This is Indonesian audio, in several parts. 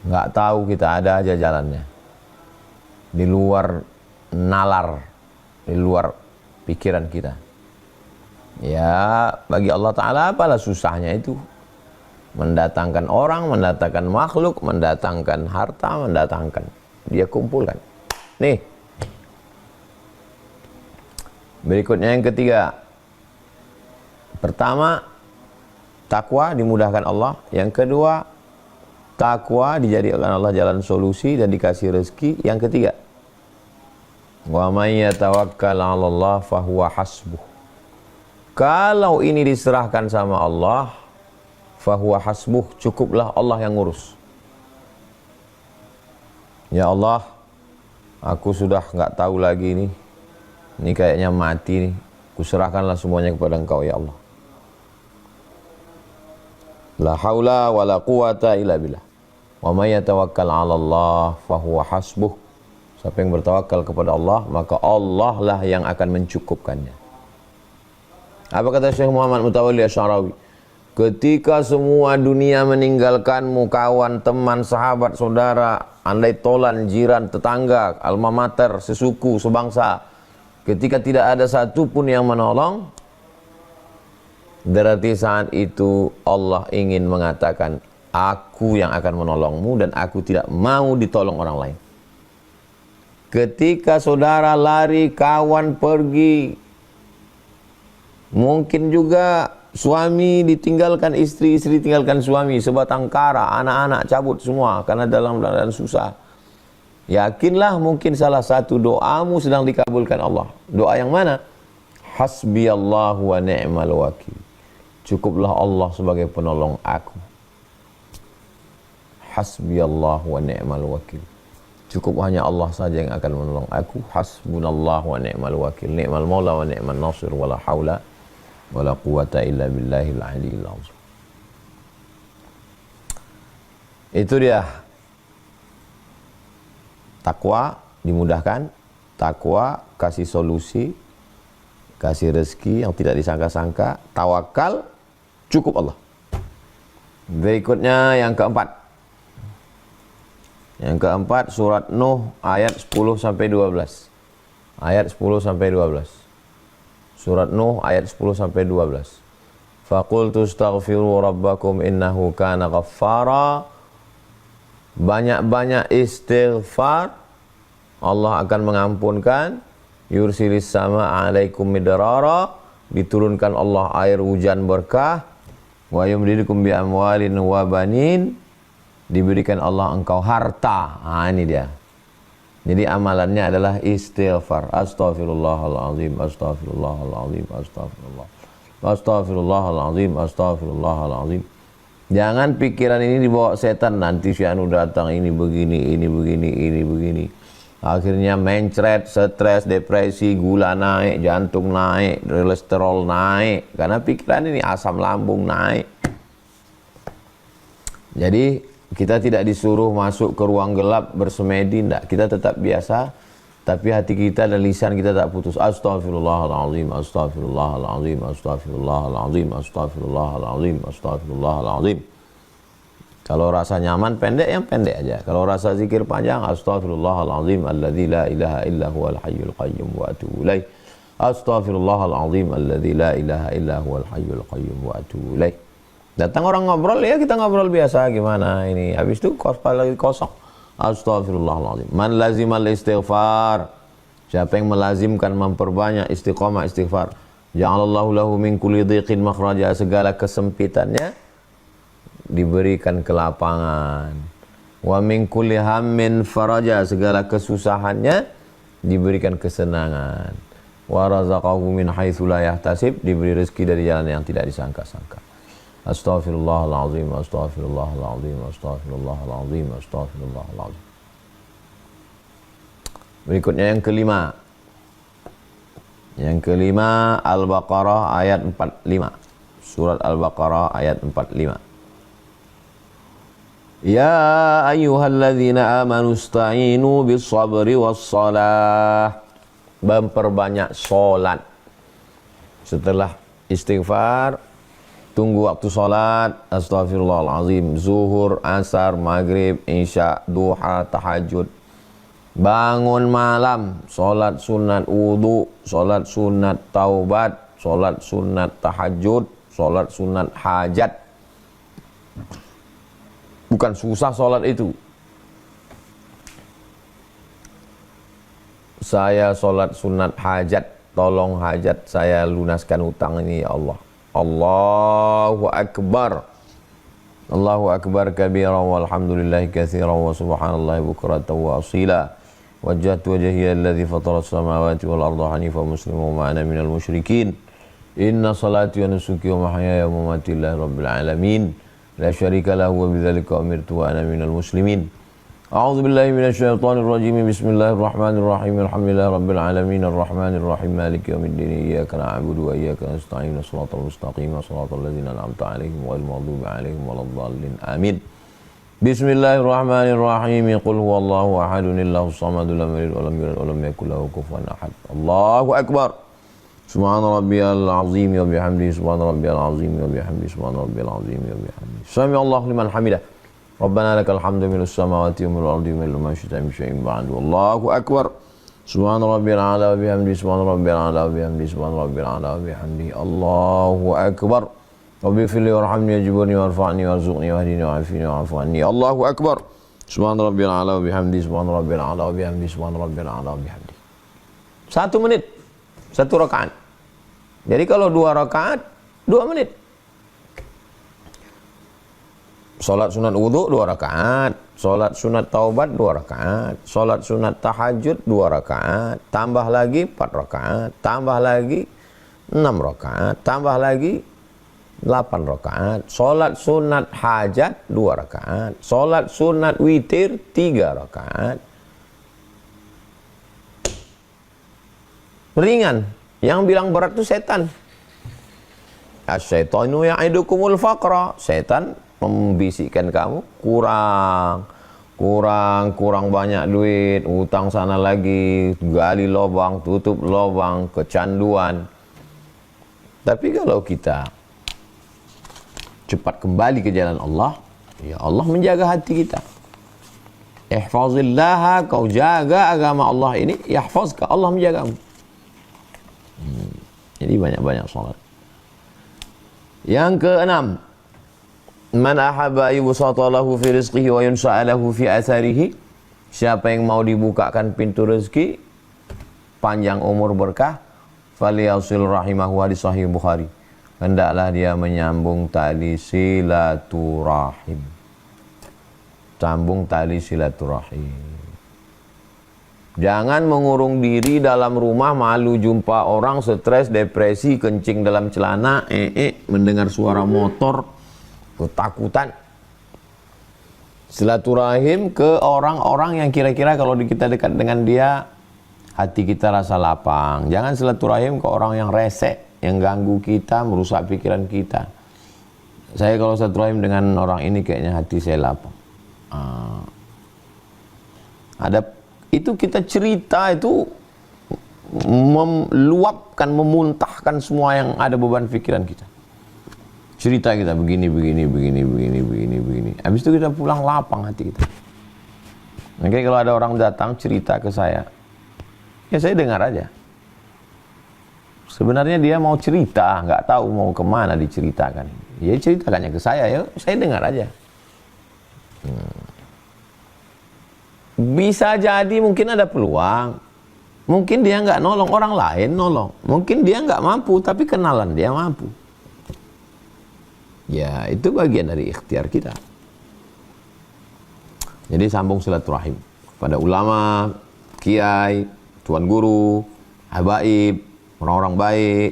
nggak tahu kita ada aja jalannya. Di luar nalar, di luar pikiran kita. Ya, bagi Allah Ta'ala apalah susahnya itu. Mendatangkan orang, mendatangkan makhluk, mendatangkan harta, mendatangkan. Dia kumpulkan. Nih. Berikutnya yang ketiga. Pertama, takwa dimudahkan Allah. Yang kedua, takwa dijadikan Allah jalan solusi dan dikasih rezeki. Yang ketiga, wa may yatawakkal 'ala Allah fahuwa hasbuh. Kalau ini diserahkan sama Allah, fahuwa hasbuh, cukuplah Allah yang ngurus. Ya Allah, aku sudah nggak tahu lagi nih. Ini kayaknya mati nih. Kuserahkanlah semuanya kepada Engkau ya Allah. La haula wa la quwata illa billah. Wa may yatawakkal 'ala Allah fahuwa hasbuh. Siapa yang bertawakal kepada Allah, maka Allah lah yang akan mencukupkannya. Apa kata Syekh Muhammad Mutawalli Asy'arawi? Ketika semua dunia meninggalkanmu, kawan, teman, sahabat, saudara, andai tolan, jiran, tetangga, alma mater, sesuku, sebangsa, ketika tidak ada satupun yang menolong, berarti saat itu Allah ingin mengatakan, aku yang akan menolongmu dan aku tidak mau ditolong orang lain. Ketika saudara lari, kawan pergi, mungkin juga suami ditinggalkan istri, istri tinggalkan suami, sebatang kara, anak-anak cabut semua karena dalam keadaan susah. Yakinlah mungkin salah satu doamu sedang dikabulkan Allah. Doa yang mana? Hasbiyallahu wa ni'mal wakil. Cukuplah Allah sebagai penolong aku. Hasbiyallahu wa ni'mal wakil. Cukup hanya Allah saja yang akan menolong aku. Hasbunallahu wa ni'mal wakil. Ni'mal maula wa ni'mal nasir. Wala hawla wala quwata illa billahil aliyyil azim. Itu dia. Takwa dimudahkan, takwa kasih solusi, kasih rezeki yang tidak disangka-sangka, tawakal cukup Allah. Berikutnya yang keempat. Yang keempat surat Nuh ayat 10 sampai 12. Ayat 10 sampai 12. Surat Nuh ayat 10 sampai 12. Faqultu astaghfiru rabbakum innahu kana ghaffara. Banyak-banyak istighfar, Allah akan mengampunkan. Yursilis sama alaikum midrara, diturunkan Allah air hujan berkah. Wa yumdidukum bi amwalin wa banin, diberikan Allah engkau harta. Ini dia. Jadi amalannya adalah istighfar. Astaghfirullahaladzim, astaghfirullahaladzim, astaghfirullah. Astaghfirullahaladzim, astaghfirullahaladzim. Jangan pikiran ini dibawa setan, nanti si anu datang, ini begini, ini begini, ini begini. Akhirnya mencret, stres, depresi, gula naik, jantung naik, kolesterol naik. Karena pikiran ini asam lambung naik. Jadi kita tidak disuruh masuk ke ruang gelap bersemedi, enggak. Kita tetap biasa, tapi hati kita dan lisan kita tak putus. Astaghfirullahaladzim, astaghfirullahaladzim, astaghfirullahaladzim, astaghfirullahaladzim, astaghfirullahaladzim. Kalau rasa nyaman pendek, yang pendek aja. Kalau rasa zikir panjang, astaghfirullahaladzim alladzi la ilaha illa huwal hayyul qayyum wa atubu ilaih. Astaghfirullahaladzim alladzi la ilaha illa huwal hayyul qayyum wa atubu ilaih. Datang orang ngobrol, ya kita ngobrol biasa, gimana ini. Habis itu kepala lagi kosong. Astaghfirullahaladzim. Man lazimal istighfar. Siapa yang melazimkan memperbanyak istiqamah istighfar. Ja'alallahu lahu min kulli dhiqin makhraja. Segala kesempitannya diberikan kelapangan. Wa min kulli hammin faraja. Segala kesusahannya diberikan kesenangan. Wa razaqahu min haitsu la yahtasib. Diberi rezeki dari jalan yang tidak disangka-sangka. Astaghfirullahaladzim, astaghfirullahaladzim, astaghfirullahaladzim, astaghfirullahaladzim. Berikutnya yang kelima. Yang kelima Al-Baqarah ayat 45. Surat Al-Baqarah ayat 45. Ya ayyuhalladzina amanu ista'inu bis-sabri was-salah. Memperbanyak salat. Setelah istighfar, Tunggu waktu sholat, astagfirullahalazim, zuhur, asar, maghrib, isya, duha, tahajud. Bangun malam, sholat sunat wudu, sholat sunat taubat, sholat sunat tahajud, sholat sunat hajat. Bukan susah sholat itu. Saya sholat sunat hajat, tolong hajat saya lunaskan utang ini ya Allah. Allahu Akbar. Allahu Akbar kabiran walhamdulillahi katsiran wa subhanallahi bukratan wa asila. Wajjahtu wajhiya alladhi fatara as-samawati wal arda hanifan musliman wa ana minal musyrikin. Inna salati wa nusuki wa mahyaya wa mamati lillahi rabbil alamin. La syarika lahu wa bidzalika umirtu wa ana minal muslimin. A'udzu billahi minasyaitonir rajim. Bismillahirrahmanirrahim. Alhamdulillahi rabbil alamin arrahmanir rahim maliki yaumiddin. Iyyaka na'budu wa iyyaka nasta'in. Shiratal mustaqim. Shiratal ladzina an'amta 'alaihim ghairil maghdubi 'alaihim waladdallin. Amin. Bismillahirrahmanirrahim. Qul huwallahu ahadun illahus samad lam yalid wa lam yulad wa lam yakul lahu kufuwan ahad. Allahu akbar. Subhana rabbiyal azim wa bihamdihi subhana rabbiyal azim wa bihamdihi subhana rabbiyal azim wa bihamdihi. Sami Allahu liman hamidah. Rabbana lakal hamdu milus samawati wa milul ardi wa milul ma syi'ta min syai'in ba'du. Allahu akbar. Subhana rabbiyal a'la wa bihamdihi subhana rabbiyal a'la wa bihamdihi subhana rabbiyal a'la wa bihamdihi. Allahu akbar. Rabbi firli warhamni wajburni warfa'ni warzuqni wahdini wa'afini wa'afu anni. Allahu akbar. Subhana rabbiyal a'la wa bihamdihi subhana rabbiyal a'la wa bihamdihi subhana rabbiyal a'la wa bihamdihi. 1 menit. 1 rakaat. Jadi kalau 2 rakaat 2 menit. Salat sunat wudu 2 rakaat, salat sunat taubat 2 rakaat, salat sunat tahajud 2 rakaat, tambah lagi 4 rakaat, tambah lagi 6 rakaat, tambah lagi 8 rakaat, salat sunat hajat 2 rakaat, salat sunat witir 3 rakaat. Ringan. Yang bilang berat itu setan. Asyaitonu ya'idukumul faqra. Setan membisikkan kamu kurang banyak duit, utang sana lagi, gali lubang, tutup lubang, kecanduan. Tapi kalau kita cepat kembali ke jalan Allah, ya Allah menjaga hati kita. Ihfazillah, kau jaga agama Allah ini, yahfazka, Allah menjagamu. Jadi banyak-banyak salat. Yang keenam, man ahabba yubsata lahu fi rizqihi wa yunsa'a lahu fi atharihi. Siapa yang mau dibukakan pintu rezeki, panjang umur berkah, falyasil rahimahu, hadis sahih Bukhari. Hendaklah dia menyambung tali silaturahim. Sambung tali silaturahim. Jangan mengurung diri dalam rumah, malu jumpa orang, stres, depresi, kencing dalam celana, mendengar suara motor, ketakutan. Silaturahim ke orang-orang yang kira-kira kalau kita dekat dengan dia, hati kita rasa lapang. Jangan silaturahim ke orang yang resek, yang ganggu kita, merusak pikiran kita. Saya kalau silaturahim dengan orang ini kayaknya hati saya lapang. Itu kita cerita itu meluapkan, memuntahkan semua yang ada beban pikiran kita. Cerita kita begini. Habis itu kita pulang lapang hati kita. Makanya kalau ada orang datang cerita ke saya, ya saya dengar aja. Sebenarnya dia mau cerita, nggak tahu mau kemana diceritakan. Ya ceritakannya ke saya, ya saya dengar aja. Bisa jadi mungkin ada peluang. Mungkin dia nggak nolong, orang lain nolong. Mungkin dia nggak mampu, tapi kenalan dia mampu. Ya, itu bagian dari ikhtiar kita. Jadi sambung silaturahim pada ulama, kiai, tuan guru, habaib, orang-orang baik.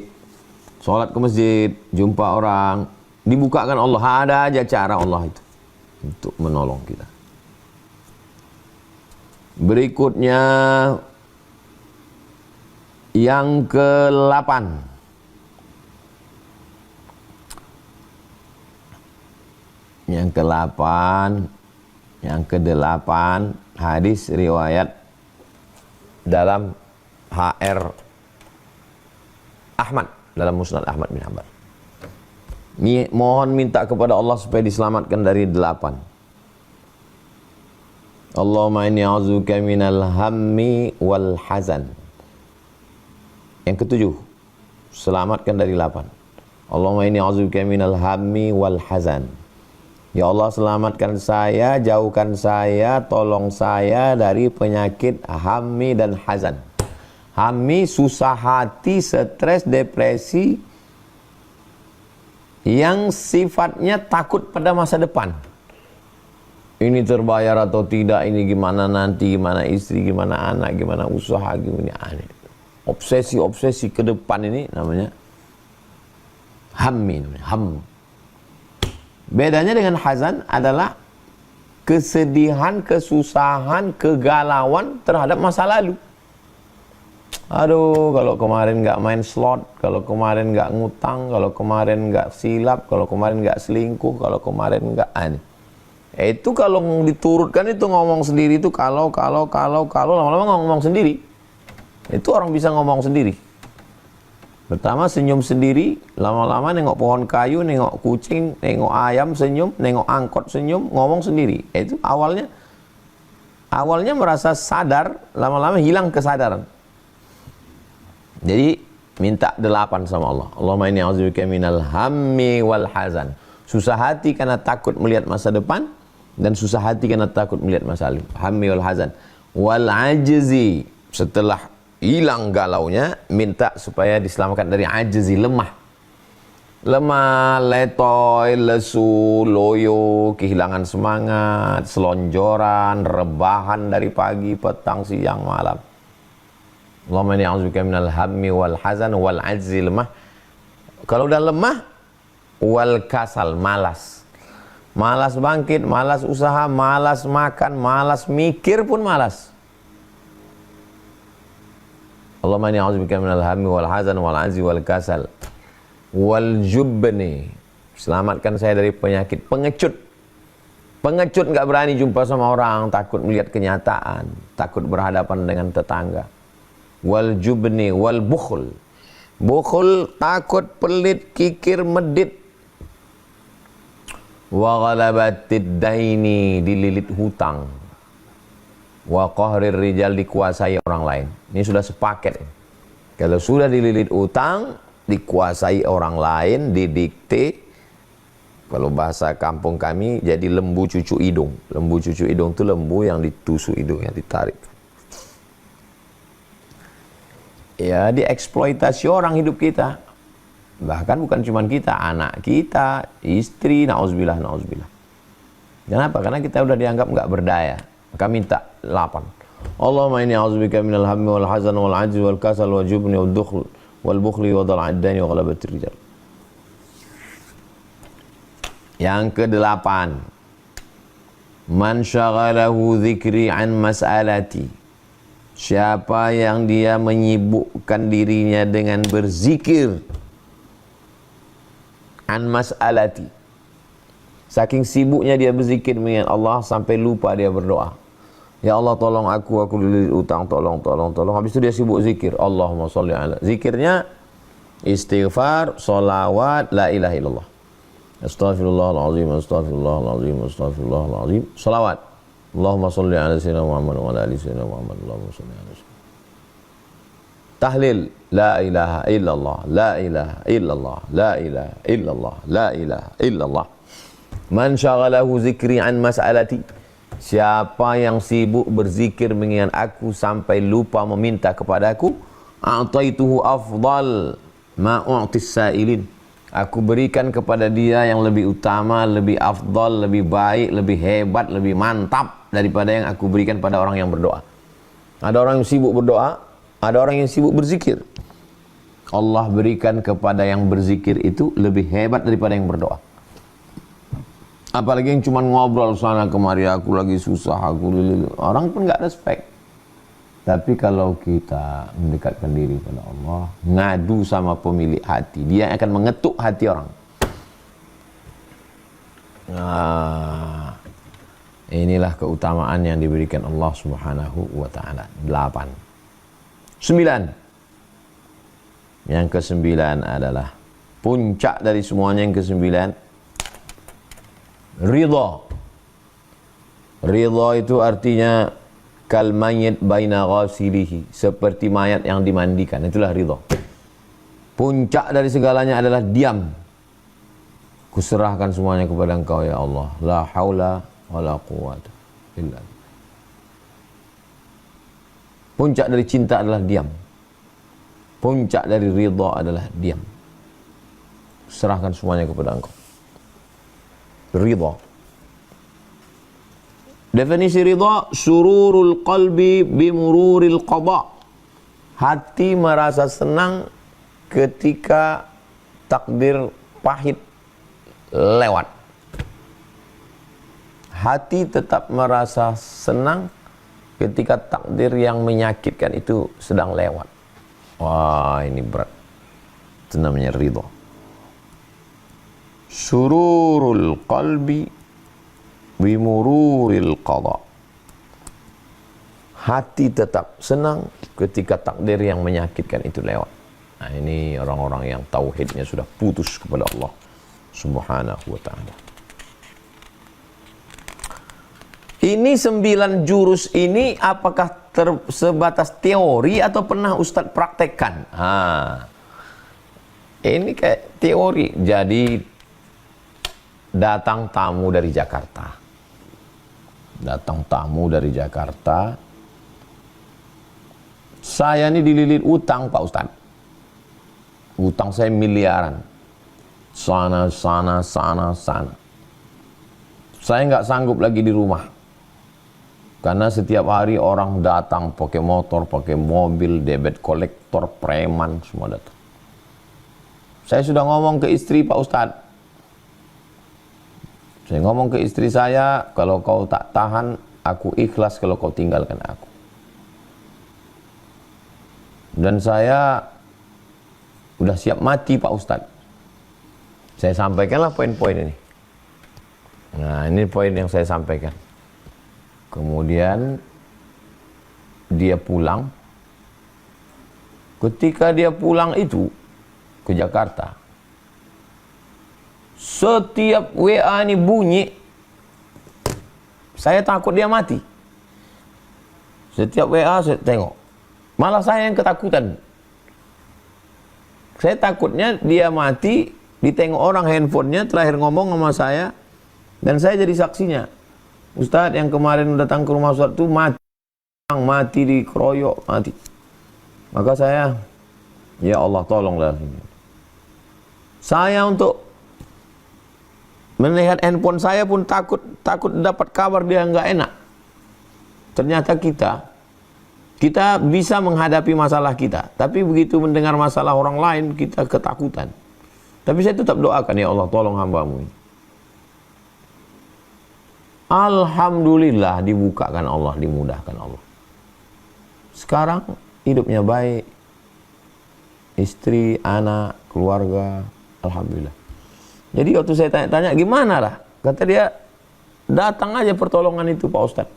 Sholat ke masjid, jumpa orang, dibukakan Allah. Ada aja cara Allah itu untuk menolong kita. Berikutnya yang ke-8. Yang ke-8 hadis riwayat dalam HR Ahmad, dalam Musnad Ahmad bin Hanbal. Mohon minta kepada Allah supaya diselamatkan dari 8. Allahumma inni a'udzubika minal hammi wal hazan. Yang ke-7, selamatkan dari 8. Allahumma inni a'udzubika minal hammi wal hazan. Ya Allah, selamatkan saya, jauhkan saya, tolong saya dari penyakit hammi dan hazan. Hammi, susah hati, stres, depresi, yang sifatnya takut pada masa depan. Ini terbayar atau tidak, ini gimana nanti, gimana istri, gimana anak, gimana usaha, gimana aneh. Obsesi-obsesi ke depan ini namanya hammi, namanya ham. Bedanya dengan hazan adalah kesedihan, kesusahan, kegalauan terhadap masa lalu. Aduh, kalau kemarin nggak main slot, kalau kemarin nggak ngutang, kalau kemarin nggak silap, kalau kemarin nggak selingkuh, kalau kemarin nggak aneh. Itu kalau diturutkan itu ngomong sendiri itu kalau lama-lama ngomong sendiri. Itu orang bisa ngomong sendiri. Pertama senyum sendiri, lama-lama nengok pohon kayu, nengok kucing, nengok ayam senyum, nengok angkot senyum, ngomong sendiri. Itu awalnya merasa sadar, lama-lama hilang kesadaran. Jadi minta 8 sama Allah. Allahumma inni a'udzubika minal hammi wal hazan. Susah hati karena takut melihat masa depan, dan susah hati karena takut melihat masa lalu. Hammi wal hazan. Wal ajzi, setelah hilang galaunya, minta supaya diselamatkan dari ajzi, lemah. Lemah, letoy, lesu, loyo, kehilangan semangat, selonjoran, rebahan dari pagi, petang, siang, malam. Allahumma inni a'udzubika minal hammi wal hazan wal ajzi, lemah. Kalau udah lemah, wal kasal, malas. Malas bangkit, malas usaha, malas makan, malas mikir pun malas. Allahumma inni a'udzubika minal hammi wal hazan wal ajzi wal kasal wal jubni. Selamatkan saya dari penyakit pengecut. Pengecut nggak berani jumpa sama orang, takut melihat kenyataan, takut berhadapan dengan tetangga. Wal jubni wal bukhl. Bukhl, takut, pelit, kikir, medit. Wa ghalabatid daini, dililit hutang. Wa qahrir rijal, dikuasai orang lain. Ini sudah sepaket. Kalau sudah dililit hutang, dikuasai orang lain, didikte. Kalau bahasa kampung kami jadi lembu cucu hidung. Lembu cucu hidung itu lembu yang ditusuk hidung, yang ditarik. Ya, dieksploitasi orang hidup kita. Bahkan bukan cuma kita, anak kita, istri, na'udzubillah. Kenapa? Karena kita udah dianggap nggak berdaya. Maka minta 8. Allahumma inni a'udzubika minal hammi wal hazan wal ajzi wal kasal wal jubni wal dukhl wal bukhli wa dhal'ad dani wa ghalabatir rijal. Yang ke-8, man syaghalahu dzikri an mas'alati. Siapa yang dia menyibukkan dirinya dengan berzikir an mas'alati, saking sibuknya dia berzikir mengingat Allah sampai lupa dia berdoa. Ya Allah, tolong aku dililit utang, tolong. Habis itu dia sibuk zikir. Allahumma sholli ala. Zikirnya istighfar, sholawat, la ilaha illallah. Astaghfirullahaladzim, astaghfirullahaladzim, astaghfirullahaladzim. Sholawat. Allahumma sholli ala sayyidina Muhammad wa ala ali sayyidina Muhammad. Allahumma sholli ala sayyidina. Tahlil, la ilaha illallah, la ilaha illallah, la ilaha illallah, la ilaha illallah. Man syaghalahu zikri an mas'alati. Siapa yang sibuk berzikir mengingat aku sampai lupa meminta kepadaku, a'taituhu afdal ma u'tis sa'ilin. Aku berikan kepada dia yang lebih utama, lebih afdal, lebih baik, lebih hebat, lebih mantap daripada yang aku berikan pada orang yang berdoa. Ada orang yang sibuk berdoa, ada orang yang sibuk berzikir. Allah berikan kepada yang berzikir itu lebih hebat daripada yang berdoa. Apalagi yang cuma ngobrol sana kemari, aku lagi susah, orang pun nggak respect. Tapi kalau kita mendekatkan diri kepada Allah, ngadu sama pemilik hati, dia akan mengetuk hati orang. Nah, inilah keutamaan yang diberikan Allah Subhanahu wa taala. 8. 9. Yang ke-9 adalah Puncak dari semuanya yang kesembilan, ridha. Ridha itu artinya kal mayyit baina ghasilihi, seperti mayat yang dimandikan, itulah ridha. Puncak dari segalanya adalah diam. Kuserahkan semuanya kepada Engkau ya Allah. La haula wala quwata illa billah. Puncak dari cinta adalah diam. Puncak dari ridha adalah diam. Serahkan semuanya kepada Engkau. Ridha. Definisi ridha, sururul qalbi bimururil qada. Hati merasa senang ketika takdir pahit lewat. Hati tetap merasa senang ketika takdir yang menyakitkan itu sedang lewat. Wah, ini berat. Itu namanya ridha. Sururul qalbi bimururil qada. Hati tetap senang ketika takdir yang menyakitkan itu lewat. Nah, ini orang-orang yang tauhidnya sudah putus kepada Allah Subhanahu wa ta'ala. Ini 9 jurus ini apakah sebatas teori atau pernah Ustadz praktekkan? Ini kayak teori. Jadi datang tamu dari Jakarta. Datang tamu dari Jakarta. Saya ini dililit utang Pak Ustadz. Utang saya miliaran. Sana. Saya nggak sanggup lagi di rumah. Karena setiap hari orang datang pakai motor, pakai mobil, debit kolektor, preman, semua datang. Saya sudah ngomong ke istri Pak Ustadz. Saya ngomong ke istri saya, kalau kau tak tahan, aku ikhlas kalau kau tinggalkan aku. Dan saya udah siap mati Pak Ustadz. Saya sampaikanlah poin-poin ini. Nah, ini poin yang saya sampaikan. Kemudian dia pulang. Ketika dia pulang itu ke Jakarta, setiap WA ini bunyi, saya takut dia mati. Setiap WA saya tengok, malah saya yang ketakutan. Saya takutnya dia mati, ditengok orang handphonenya, terakhir ngomong sama saya, dan saya jadi saksinya. Ustadz yang kemarin datang ke rumah Ustadz itu mati dikeroyok, mati. Maka saya, ya Allah tolonglah. Saya untuk melihat handphone saya pun takut dapat kabar dia nggak enak. Ternyata kita bisa menghadapi masalah kita, tapi begitu mendengar masalah orang lain kita ketakutan. Tapi saya tetap doakan, ya Allah tolong hambamu ini. Alhamdulillah dibukakan Allah, dimudahkan Allah. Sekarang hidupnya baik, istri, anak, keluarga, alhamdulillah. Jadi waktu saya tanya-tanya gimana lah, kata dia datang aja pertolongan itu Pak Ustadz.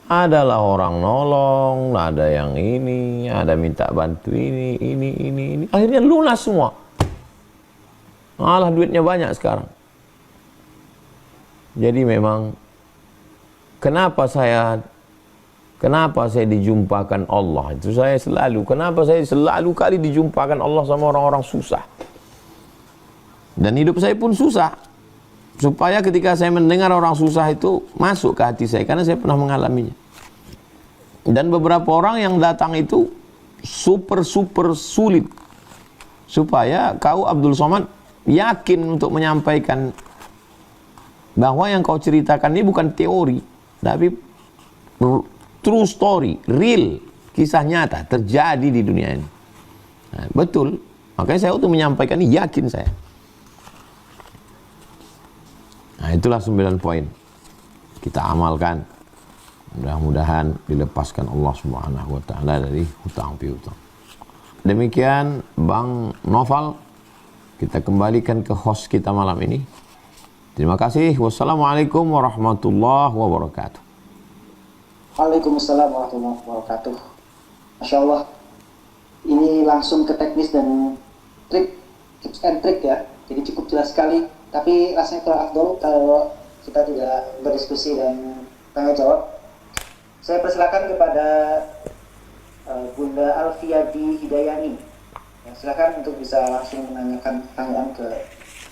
Adalah orang nolong, ada yang ini, ada minta bantu ini. Akhirnya lunas semua. Malah duitnya banyak sekarang. Jadi memang kenapa saya dijumpakan Allah? Itu kenapa saya selalu kali dijumpakan Allah sama orang-orang susah. Dan hidup saya pun susah. Supaya ketika saya mendengar orang susah itu masuk ke hati saya, karena saya pernah mengalaminya. Dan beberapa orang yang datang itu super sulit. Supaya kau Abdul Somad yakin untuk menyampaikan bahwa yang kau ceritakan ini bukan teori, tapi true story, real, kisah nyata terjadi di dunia ini. Nah, betul. Makanya saya untuk menyampaikan ini yakin saya. Nah, itulah 9 poin. Kita amalkan. Mudah-mudahan dilepaskan Allah Subhanahu wa ta'ala dari hutang piutang. Demikian Bang Noval. Kita kembalikan ke host kita malam ini. Terima kasih. Wassalamualaikum warahmatullahi wabarakatuh. Waalaikumsalam warahmatullahi wabarakatuh. Masya Allah. Ini langsung ke teknis dan trik tips and trick ya, jadi cukup jelas sekali. Tapi rasanya kurang afdol kalau kita tidak berdiskusi dan tanya jawab. Saya persilakan kepada Bunda Alfiadi Hidayani. Ya, silakan untuk bisa langsung menanyakan pertanyaan ke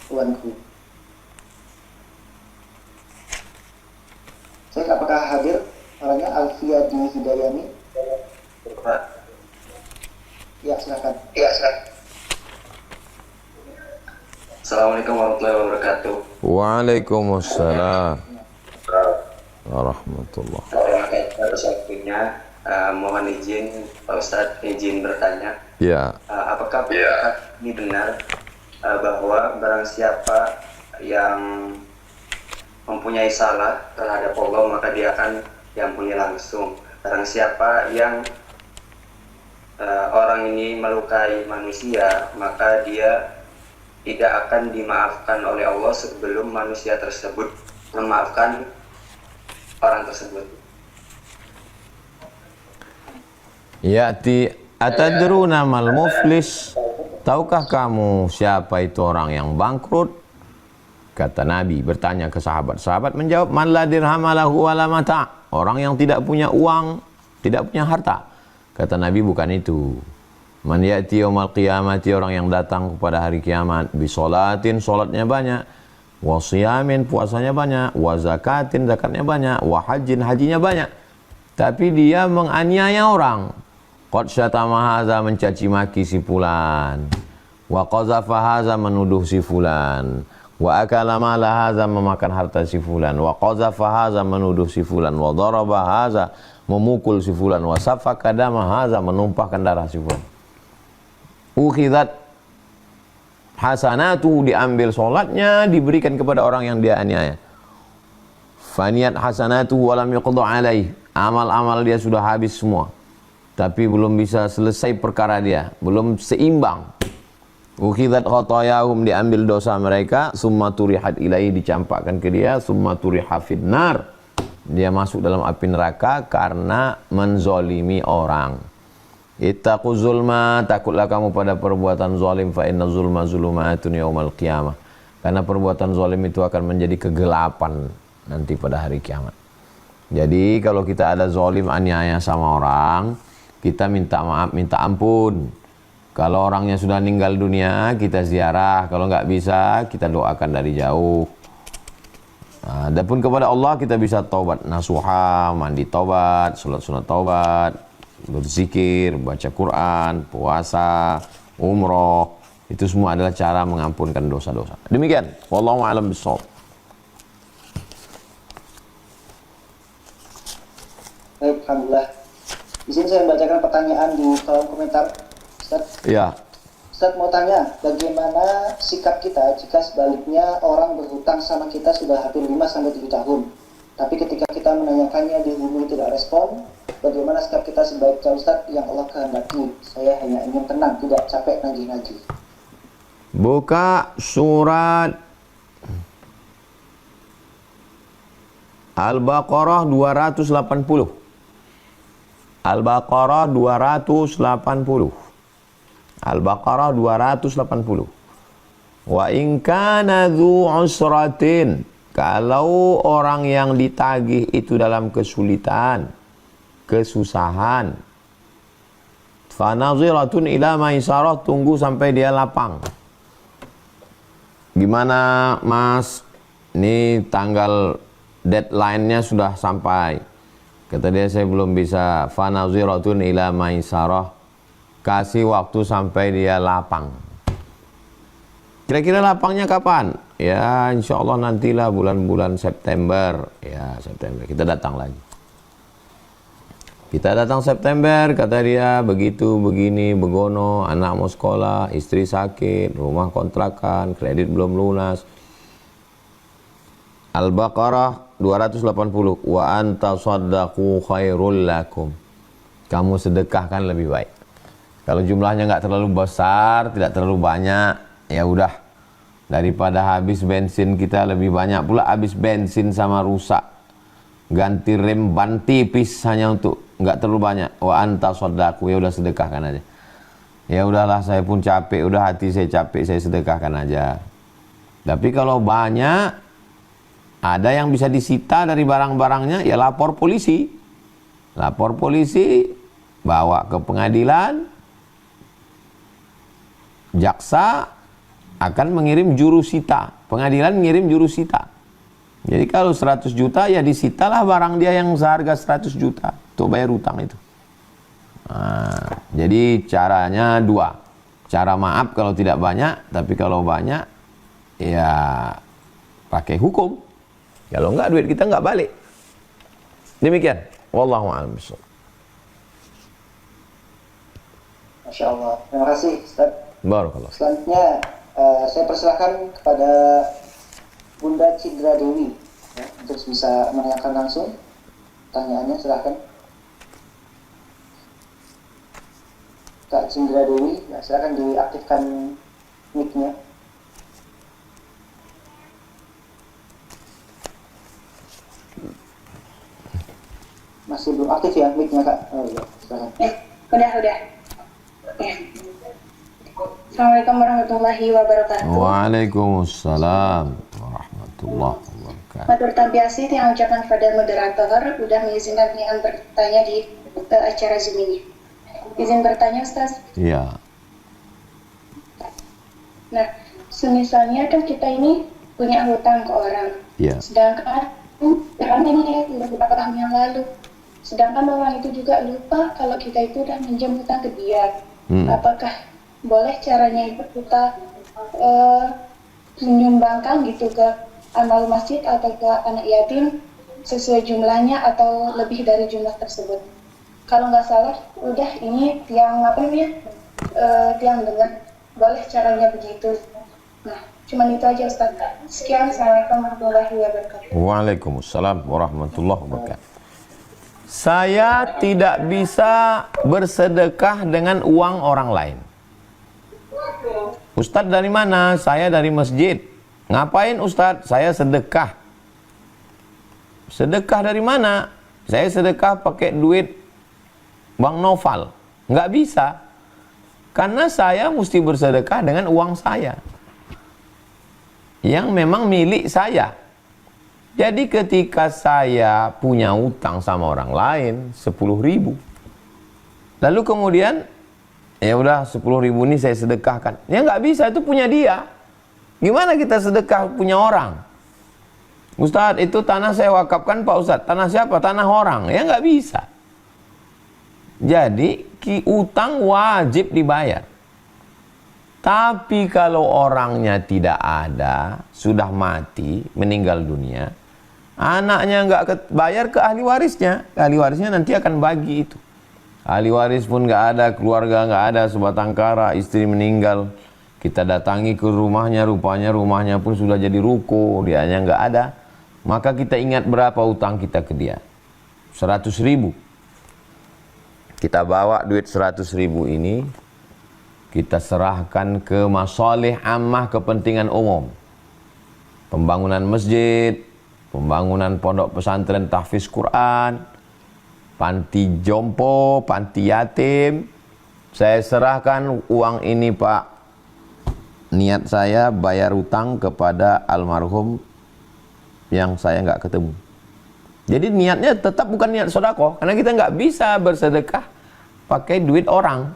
tuanku. Saya apakah hadir orangnya Alfiadi Hidayani? Ya, silakan. Ya, silakan. Assalamualaikum warahmatullahi wabarakatuh. Waalaikumsalam warahmatullahi. Terima kasih atas waktunya. Mohon izin Pak Ustadz izin bertanya. Ya. Apakah ini benar bahwa barang siapa yang mempunyai salah terhadap Allah maka dia akan diampuni langsung. Barang siapa yang orang ini melukai manusia maka dia tidak akan dimaafkan oleh Allah sebelum manusia tersebut memaafkan orang tersebut. Ya'ti atadruna mal muflis. Tahukah kamu siapa itu orang yang bangkrut? Kata Nabi bertanya ke sahabat. Sahabat menjawab, man la dirhama lahu wala mata'. Orang yang tidak punya uang, tidak punya harta. Kata Nabi bukan itu. Man ya'ti yaumal qiyamati, orang yang datang kepada hari kiamat, bisolatin, solatnya banyak, wa siyamin, puasanya banyak, wa zakatin, zakatnya banyak, wa hajjin, hajinya banyak. Tapi dia menganiaya orang. Qad syatama haza, mencaci maki si fulan. Wa qazafa haza, menuduh si fulan. Wa akala mala haza, memakan harta si fulan. Wa qazafa haza, menuduh si fulan. Wa daraba haza, memukul si fulan. Wa safaka dama haza, menumpahkan darah si fulan. Ukhidat hasanatu, diambil solatnya, diberikan kepada orang yang dia aniaya. Faniyat hasanatu walam yuqda alaih, amal-amal dia sudah habis semua, tapi belum bisa selesai perkara dia, belum seimbang. Ukhidat khatayahum, diambil dosa mereka, summa turihat ilaihi, dicampakkan ke dia, summa turiha finnar, dia masuk dalam api neraka karena menzolimi orang. Ittaqu zulma, takutlah kamu pada perbuatan zalim, fa inna zulma zulumatun yaumal qiyamah. Karena perbuatan zalim itu akan menjadi kegelapan nanti pada hari kiamat. Jadi kalau kita ada zalim aniaya sama orang, kita minta maaf, minta ampun. Kalau orangnya sudah meninggal dunia, kita ziarah. Kalau nggak bisa, kita doakan dari jauh. Adapun kepada Allah kita bisa taubat nasuha, mandi taubat, salat sunat taubat, berzikir, baca Quran, puasa, umroh, itu semua adalah cara mengampunkan dosa-dosa. Demikian, wallahu a'lam bishawab. Baik, alhamdulillah. Di sini saya membacakan pertanyaan di kolom komentar. Ustaz, Ya. Ustaz mau tanya, bagaimana sikap kita jika sebaliknya orang berhutang sama kita sudah hampir 5-7 tahun, tapi ketika kita menanyakannya dihubungi tidak respon? Bagaimana sikap kita sebaik Ustaz yang Allah kehendaki? Saya hanya ingin tenang, tidak capek nagih-nagih. Buka surat Al-Baqarah 280. Al-Baqarah 280. Al-Baqarah 280. Wa in kana dzu usratin, kalau orang yang ditagih itu dalam kesulitan, kesusahan, fanaziratun ila maisarah, tunggu sampai dia lapang. Gimana mas, ini tanggal deadline-nya sudah sampai, kata dia saya belum bisa. Fanaziratun ila maisarah, kasih waktu sampai dia lapang. Kira-kira lapangnya kapan? Ya insya Allah nantilah bulan-bulan September. Ya September kita datang lagi. Kita datang September, kata dia begitu, begini, begono, anak mau sekolah, istri sakit, rumah kontrakan, kredit belum lunas. Al-Baqarah 280. Wa anta saddaqu khairul lakum. Kamu sedekahkan lebih baik. Kalau jumlahnya nggak terlalu besar, tidak terlalu banyak, ya udah. Daripada habis bensin kita lebih banyak pula habis bensin sama rusak. Ganti rem ban tipis hanya untuk nggak terlalu banyak. Wa anta saddaqu, ya udah sedekahkan aja. ya udahlah saya pun capek, udah hati saya capek, saya sedekahkan aja. Tapi kalau banyak, ada yang bisa disita dari barang-barangnya, ya lapor polisi. Lapor polisi, bawa ke pengadilan, jaksa akan mengirim jurusita. Pengadilan mengirim jurusita. Jadi kalau 100 juta, ya disitalah barang dia yang seharga 100 juta untuk bayar utang itu. Nah, jadi caranya dua. Cara maaf kalau tidak banyak, tapi kalau banyak, ya pakai hukum. Kalau enggak, duit kita enggak balik. Demikian. Wallahu a'lam bishawab. Masya Allah. Terima kasih, Ustaz. Barakallah. Selanjutnya, saya persilahkan kepada Bunda Cindra Dewi ya, untuk bisa menanyakan langsung pertanyaannya. Silahkan. Kak Cindra Dewi, ya, silahkan diaktifkan mic-nya. Masih belum aktif ya mic-nya, Kak? Oh iya, silahkan. Udah. Ya. Assalamualaikum warahmatullahi wabarakatuh. Waalaikumsalam warahmatullahi wabarakatuh. Matur tabiasi yang ucapan pada moderator udah mengizinkan dengan bertanya di acara Zoom ini. Izin bertanya, Ustaz? Iya. Nah, semisalnya kan kita ini punya hutang ke orang. Iya. Sedangkan ini udah beberapa tahun yang lalu. Sedangkan orang itu juga lupa kalau kita itu udah minjam hutang ke dia. Apakah boleh caranya itu kita menyumbangkan gitu ke amal masjid atau ke anak yatim sesuai jumlahnya atau lebih dari jumlah tersebut? Kalau nggak salah, udah ini tiang tiang dengar boleh caranya begitu. Nah, cuman itu aja Ustaz. Sekian, Assalamualaikum warahmatullahi wabarakatuh. Waalaikumsalam warahmatullahi wabarakatuh. Saya tidak bisa bersedekah dengan uang orang lain. Ustadz dari mana? Saya dari masjid. Ngapain Ustadz? Saya sedekah. Sedekah dari mana? Saya sedekah pakai duit Bang Noval. Nggak bisa. Karena saya mesti bersedekah dengan uang saya, yang memang milik saya. Jadi ketika saya punya utang sama orang lain 10.000, lalu kemudian ya udah 10.000 ini saya sedekahkan, ya nggak bisa, itu punya dia. Gimana kita sedekah punya orang? Ustadz, itu tanah saya wakafkan Pak Ustadz. Tanah siapa? Tanah orang. Ya nggak bisa. Jadi utang wajib dibayar. Tapi kalau orangnya tidak ada, sudah mati, meninggal dunia, anaknya nggak bayar ke ahli warisnya. Ahli warisnya nanti akan bagi itu. Ahli waris pun nggak ada, keluarga nggak ada, sebatang kara, istri meninggal. Kita datangi ke rumahnya, rupanya rumahnya pun sudah jadi ruko, dianya nggak ada. Maka kita ingat berapa utang kita ke dia. 100.000. Kita bawa duit 100.000 ini, kita serahkan ke masalih ammah, kepentingan umum. Pembangunan masjid, pembangunan pondok pesantren tahfiz Quran, panti jompo, panti yatim. Saya serahkan uang ini Pak. Niat saya bayar utang kepada almarhum yang saya nggak ketemu. Jadi niatnya tetap bukan niat sedekah, karena kita nggak bisa bersedekah pakai duit orang.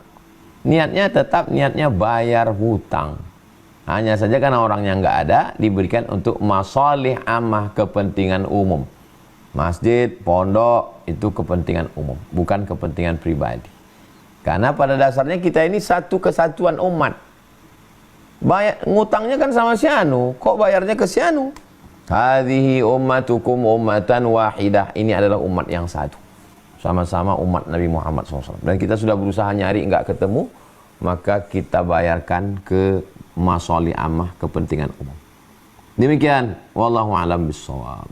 Niatnya tetap niatnya bayar hutang. Hanya saja karena orangnya nggak ada, diberikan untuk masalih ammah, kepentingan umum. Masjid, pondok, itu kepentingan umum, bukan kepentingan pribadi. Karena pada dasarnya kita ini satu kesatuan umat. Ngutangnya kan sama si Anu, kok bayarnya ke si Anu? Hadhihi ummatukum ummatan wahidah. Ini adalah umat yang satu. Sama-sama umat Nabi Muhammad SAW. Dan kita sudah berusaha nyari, nggak ketemu. Maka kita bayarkan ke masalih ammah, kepentingan umum. Demikian. Wallahu a'lam bishawab.